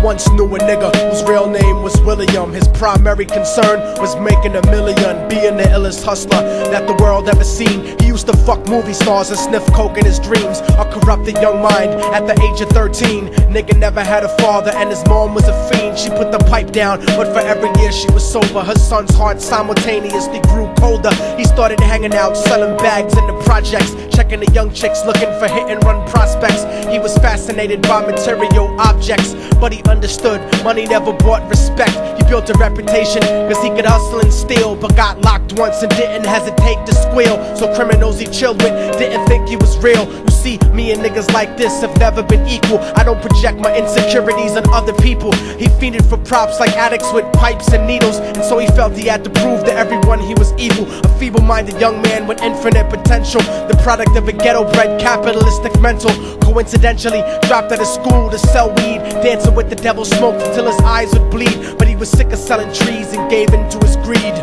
once knew a nigga whose real name was William. His primary concern was making a million, being the illest hustler that the world ever seen. He used to fuck movie stars and sniff coke in his dreams. A corrupted young mind at the age of 13. Nigga never had a father and his mom was a fiend. She put the pipe down, but for every year she was sober, her son's heart simultaneously grew colder. He started hanging out, selling bags in the projects, checking the young chicks looking for hit and run prospects. He was fascinated by material objects, but he understood money never brought respect. He built a reputation cause he could hustle and steal, but got locked once and didn't hesitate to squeal. So criminals he chilled with didn't think he was real. You see, me and niggas like this have never been equal. I don't project my insecurities on other people. He fiended for props like addicts with pipes and needles, and so he felt he had to prove to everyone he was evil. A feeble-minded young man with infinite potential, the product of a ghetto-bred capitalistic mental. Coincidentally dropped out of school to sell weed, dancing with the devil, smoked until his eyes would bleed. But he was sick of selling trees and gave in to his greed.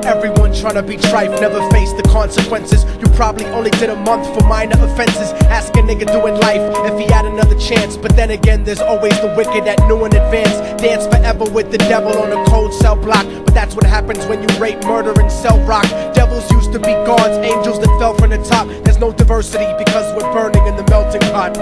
Everyone tryna be trife, never face the consequences. You probably only did a month for minor offenses. Ask a nigga doing life if he had another chance. But then again, there's always the wicked that knew in advance. Dance forever with the devil on a cold cell block. But that's what happens when you rape, murder, and sell rock. Devils used to be gods, angels that fell from the top. There's no diversity because we're burning in the melting pot.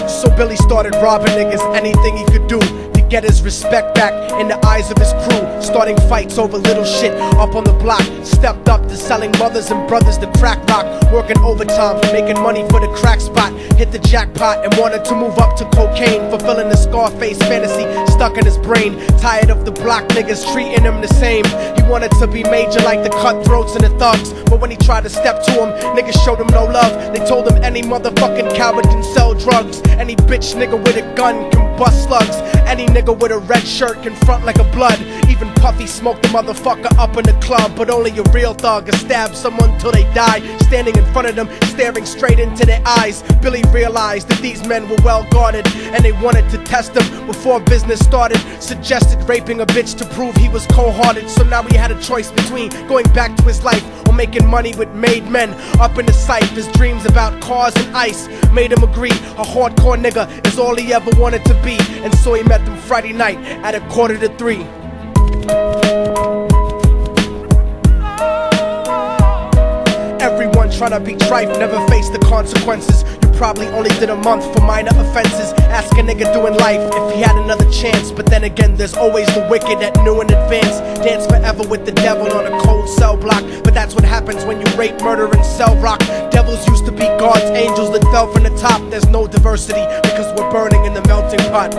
So Billy started robbing niggas, anything he could do to get his respect back in the eyes of his crew. Starting fights over little shit up on the block. Stepped up to selling mothers and brothers the crack rock. Working overtime, making money for the crack spot. Hit the jackpot and wanted to move up to cocaine, fulfilling the Scarface fantasy stuck in his brain. Tired of the block niggas treating him the same. He wanted to be major like the cutthroats and the thugs, but when he tried to step to him, niggas showed him no love. They told him any motherfucking coward can sell drugs. Any bitch nigga with a gun can bust slugs. Any nigga with a red shirt can front like a blood. Even Puffy smoked the motherfucker up in the club. But only a real thug can stab someone till they die. Standing in front of them, staring straight into their eyes, Billy realized that these men were well guarded, and they wanted to test him before business started. Suggested raping a bitch to prove he was cold-hearted. So now he had a choice between going back to his life or making money with made men. Up in the sight, his dreams about cars and ice made him agree a hardcore nigga is all he ever wanted to be. And so he met them Friday night at 2:45. Everyone tryna be trife, never face the consequences. You probably only did a month for minor offenses. Ask a nigga doing life if he had another chance. But then again, there's always the wicked that knew in advance. Dance forever with the devil on a cold cell block. But that's what happens when you rape, murder, and sell rock. Devils used to be gods, angels that fell from the top. There's no diversity because we're burning in the melting pot.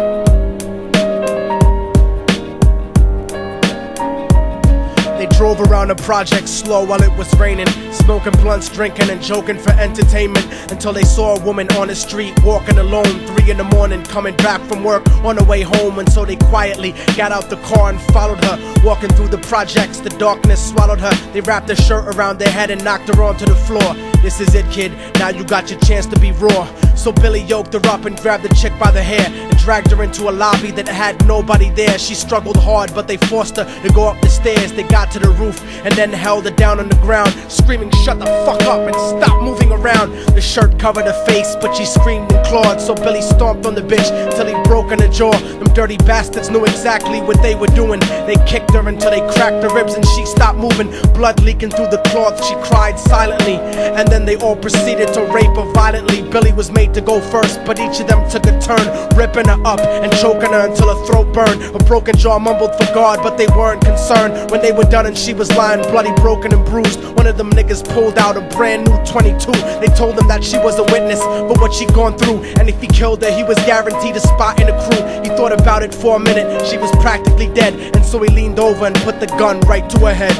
They drove around the project slow while it was raining, smoking blunts, drinking and joking for entertainment, until they saw a woman on the street walking alone, 3 in the morning, coming back from work on her way home. And so they quietly got out the car and followed her. Walking through the projects, the darkness swallowed her. They wrapped her shirt around their head and knocked her onto the floor. This is it, kid, now you got your chance to be raw. So Billy yoked her up and grabbed the chick by the hair and dragged her into a lobby that had nobody there. She struggled hard, but they forced her to go up the stairs. They got to the roof and then held her down on the ground, screaming, "Shut the fuck up and stop moving around." The shirt covered her face, but she screamed and clawed. So Billy stomped on the bitch till he broke in her jaw. Them dirty bastards knew exactly what they were doing. They kicked her until they cracked her ribs and she stopped moving. Blood leaking through the cloth, she cried silently. And then they all proceeded to rape her violently. Billy was made to go first, but each of them took a turn, ripping her up and choking her until her throat burned. Her broken jaw mumbled for God, but they weren't concerned. When they were done and she was lying bloody, broken and bruised, one of them niggas pulled out a brand new 22. They told him that she was a witness for what she'd gone through, and if he killed her, he was guaranteed a spot in the crew. He thought about it for a minute, she was practically dead, and so he leaned over and put the gun right to her head.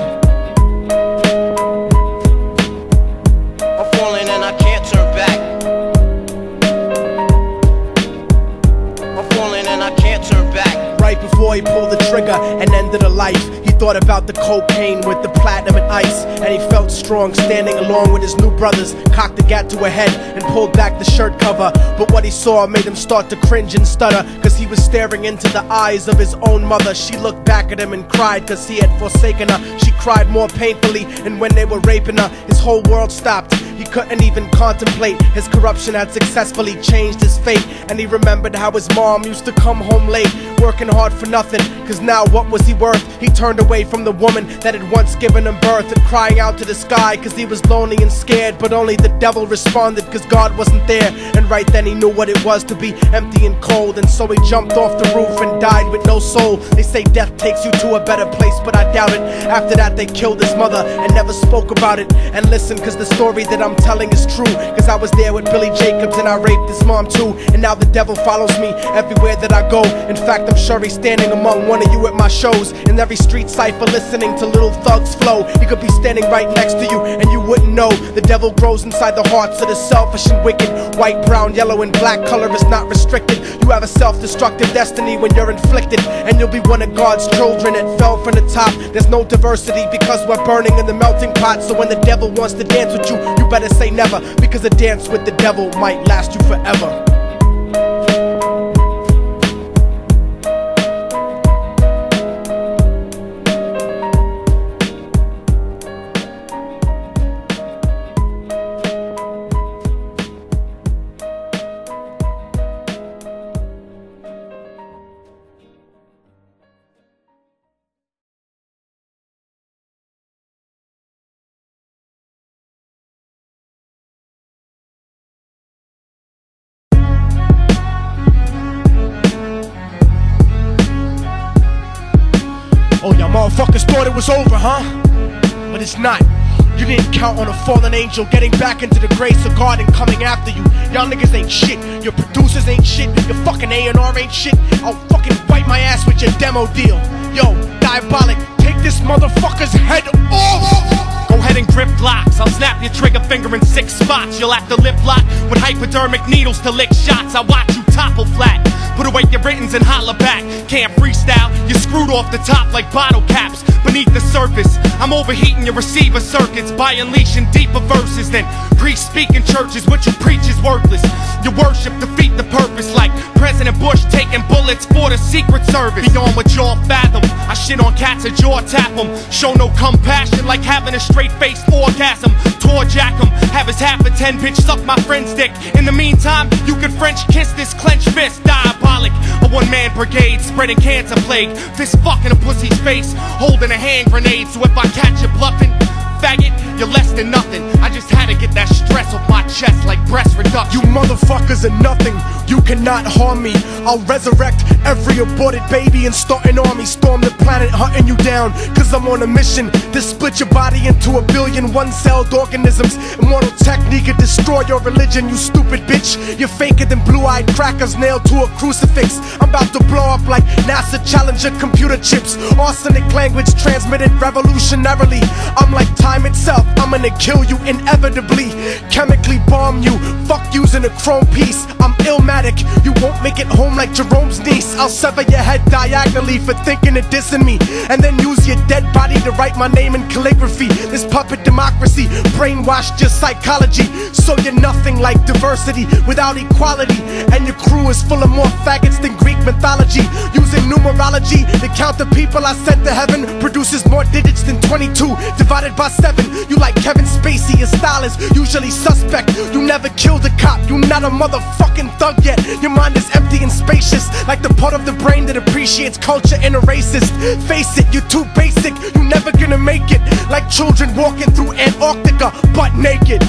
I'm falling and I can't turn back. I'm falling and I can't turn back. Right before he pulled the trigger and ended her life, he thought about the cocaine with the platinum and ice, and he felt strong standing along with his new brothers. Cocked the gat to a head and pulled back the shirt cover, but what he saw made him start to cringe and stutter, cause he was staring into the eyes of his own mother. She looked back at him and cried cause he had forsaken her. She cried more painfully, and when they were raping her, his whole world stopped. He couldn't even contemplate. His corruption had successfully changed his fate, and he remembered how his mom used to come home late, working hard for nothing, cause now what was he worth? He turned away from the woman that had once given him birth, and crying out to the sky cause he was lonely and scared, but only the devil responded cause God wasn't there. And right then he knew what it was to be empty and cold, and so he jumped off the roof and died with no soul. They say death takes you to a better place, but I doubt it. After that they killed his mother and never spoke about it. And listen, cause the story that I'm telling is true, cause I was there with Billy Jacobs and I raped his mom too. And now the devil follows me everywhere that I go. In fact, I'm sure he's standing among one of you at my shows, in every street cipher listening to Little Thug's flow. He could be standing right next to you and you wouldn't know. The devil grows inside the hearts of the selfish and wicked. White, brown, yellow and black color is not restricted. You have a self-destructive destiny when you're inflicted, and you'll be one of God's children that fell from the top. There's no diversity because we're burning in the melting pot. So when the devil wants to dance with you, you better say never, because a dance with the devil might last you forever. Oh, y'all motherfuckers thought it was over, huh? But it's not. You didn't count on a fallen angel getting back into the grace of God and coming after you. Y'all niggas ain't shit. Your producers ain't shit. Your fucking A&R ain't shit. I'll fucking wipe my ass with your demo deal. Yo, Diabolic, take this motherfucker's head off! Go ahead and grip locks. I'll snap your trigger finger in 6 spots. You'll have to lip lock with hypodermic needles to lick shots. I watch you topple flat. Put away your writtens and holler back. Can't freestyle, you're screwed off the top like bottle caps. Beneath the surface, I'm overheating your receiver circuits by unleashing deeper verses than priests speak in churches. What you preach is worthless. Your worship defeat the purpose, like President Bush taking bullets for the Secret Service. Beyond what y'all fathom, I shit on cats and jaw tap them. Show no compassion like having a straight-faced orgasm. Tour jack him, have his half a 10 bitch suck my friend's dick. In the meantime, you can French kiss this clenched fist. Diabolic, a one-man brigade spreading cancer plague. Fist fucking a pussy's face, holding a hand grenade. So if I catch you bluffing, faggot, you're less than nothing. I just had to get that stress off my chest like breast reduction. You motherfuckers are nothing. You cannot harm me. I'll resurrect every aborted baby and start an army. Storm the planet hunting you down, cause I'm on a mission to split your body into 1 billion one-celled organisms. Immortal technique could destroy your religion, you stupid bitch. You're faker than blue-eyed crackers nailed to a crucifix. I'm about to blow up like NASA Challenger computer chips. Arsenic language transmitted revolutionarily. I'm like time itself, I'm gonna kill you inevitably. Chemically bomb you, fuck using a chrome piece. I'm illmatic, you won't make it home like Jerome's niece. I'll sever your head diagonally for thinking of dissing me, and then use your dead body to write my name in calligraphy. This puppet democracy brainwashed your psychology, so you're nothing like diversity without equality. And your crew is full of more faggots than Greek mythology. Using numerology to count the people I sent to heaven produces more digits than 22 divided by 7. You like Kevin Spacey, your style is usually suspect. You never killed a cop, you not a motherfucking thug yet. Your mind is empty and spacious, like the part of the brain that appreciates culture and a racist. Face it, you're too basic, you're never gonna make it. Like children walking through Antarctica butt naked.